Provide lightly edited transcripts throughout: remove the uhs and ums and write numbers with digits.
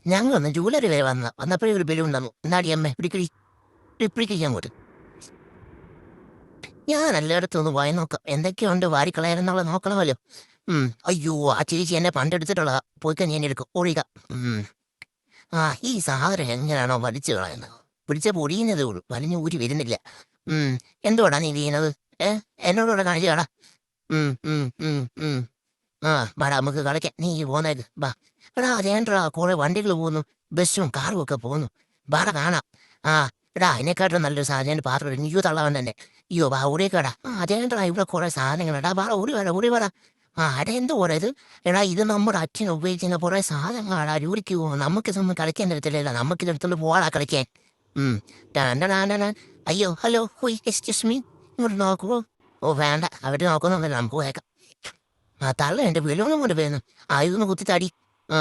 ഞങ്ങൾ വന്ന് ജൂലറി വരെ വന്നപ്പോഴേ ഒരു ബലൂൺ തന്നു. എന്നാടി അമ്മ പിടിക്കടി പിടിക്കാൻ അങ്ങോട്ട്. ഞാൻ എല്ലായിടത്തും ഒന്ന് വായി നോക്കാം, എന്തൊക്കെയുണ്ട് വാരിക്കളയാനെന്നുള്ള നോക്കണമല്ലോ. അയ്യോ, ആ ചേച്ചി എന്നെ പണ്ടെടുത്തിട്ടുള്ളതാ. പോയിക്കാൻ ഞാൻ എടുക്കും ഓടിക. ഈ സാധനം എങ്ങനെയാണോ വലിച്ചു കളയുന്നത്? പിടിച്ച പൊടിയുന്നതേ ഉള്ളൂ, വലിഞ്ഞു ഊരി വരുന്നില്ല. എന്തുവാടാ നീ ചെയ്യുന്നത്? എന്നോടുകൂടെ കാണിച്ചാടാ. ഉം ഉം ഉം ഉം വാടാ നമുക്ക് കളിക്കാം. നീ പോന്നേക്ക് ബാ. എടാ അതേണ്ടാ കുറെ വണ്ടികൾ പോകുന്നു, ബസ്സും കാറും ഒക്കെ പോകുന്നു. ബാടാ കാണാം. ആ എടാ അതിനെക്കാട്ടും നല്ലൊരു സാധനം പാത്രം നീയോ തള്ളവൻ തന്നെ. അയ്യോ വാ ഓടിയേക്കാടാ. അതേണ്ടാ ഇവിടെ കുറെ സാധനങ്ങൾ. എടാ വാ ഓടി വേടാ ഓടി വേടാ. അതെന്തോ പോലെ ഇത്. എടാ ഇത് നമ്മുടെ അച്ഛൻ ഉപയോഗിക്കുന്ന കുറെ സാധനങ്ങളാടാ. ജോലിക്ക് പോകും, നമുക്കിതൊന്നും കളിക്കാൻ തരത്തില്ലല്ലോ. നമുക്കിതെടുത്തോണ്ട് പോവാടാ കളിക്കാൻ. ഉം അയ്യോ ഹലോ ഹുയ് എക്സ്ക്യൂസ് മീ, ഇങ്ങോട്ട് നോക്കുമോ? ഓ വേണ്ട, അവര് നോക്കുന്നൊന്നുമില്ല, നമുക്ക് പോയേക്കാം. തള്ള എന്റെ ബലൂണും കൊണ്ട് വരുന്നു. ഇതൊന്ന് കുത്തി താടി. ആ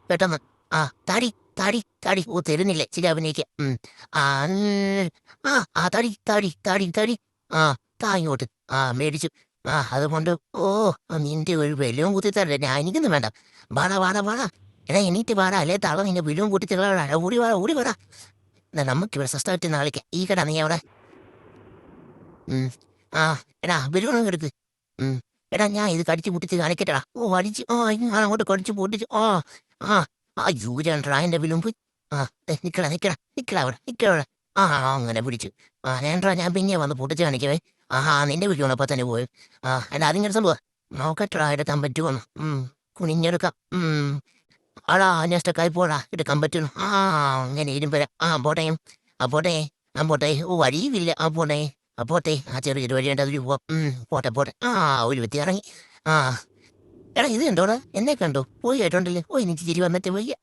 പെട്ടെന്ന്. ആ താടി താടി താടി. ഓ തരുന്നില്ലേ, ശരി അഭിനയിക്കാം. ആ താടി താടി താടി താടി. ആ ഇങ്ങോട്ട്. മേടിച്ചു. അതുകൊണ്ട് നിന്റെ ഒരു ബലൂൺ കുത്തി തരല്ലേ, ഞാൻ എനിക്കൊന്നും വേണ്ട. വാടാ വാടാ വാടാ. എടാ എണീറ്റ് വാടാ, അല്ലേ തള്ള നിന്റെ ബലൂൺ കുത്തി തരാടാ. ഓടി വാടാ ഓടി വാടാ. നമുക്കിവിടെ സ്വസ്ഥമായിട്ട് നാളിക്കാം. ഈ കട നീ അവിടെ. എടാ ബലൂൺ എടുക്ക്. എടാ ഞാൻ ഇത് കടിച്ചു പൊട്ടിച്ച് കാണിക്കട്ടാ. അടിച്ച് ഞാൻ അങ്ങോട്ട് കടിച്ചു പൊട്ടിച്ച്. ആ യൂരാണ്ടാ എന്റെ വിലുമ്പ്. നിക്കടാ നിക്കടാ നിക്കടാ അവിടെ നിക്കടാ അവിടെ. അങ്ങനെ പിടിച്ചു. ഞാണ്ടാ ഞാൻ പിന്നെ വന്ന് പൊട്ടിച്ച് കാണിക്കവേ. നിന്റെ വീട്ടിൽ അപ്പൊ തന്നെ പോയി. എടാ അതിങ്ങനെ സംഭവം നോക്കട്ടാ, എടുക്കാൻ പറ്റുമോന്ന്. കുനിഞ്ഞെടുക്കാം. ഞാൻ സ്റ്റക്കായി പോടാ, എടുക്കാൻ പറ്റുന്നു. അങ്ങനെ ഇരുമ്പര. പോട്ടെ. പോട്ടെ. പോട്ടെ. വഴിയുമില്ല. പോട്ടെ. പോട്ടെ. ചെറിയൊരു വഴിയുണ്ട്, അതിൽ പോവാം. പോട്ടെ. ഒരു വ്യക്തി ഇറങ്ങി. എടാ ഇത് കണ്ടോടാ, എന്നെ കണ്ടോ? പോയി കേട്ടോണ്ടല്ലേ. എനിക്ക് ചിരി വന്നിട്ട് വയ്യ.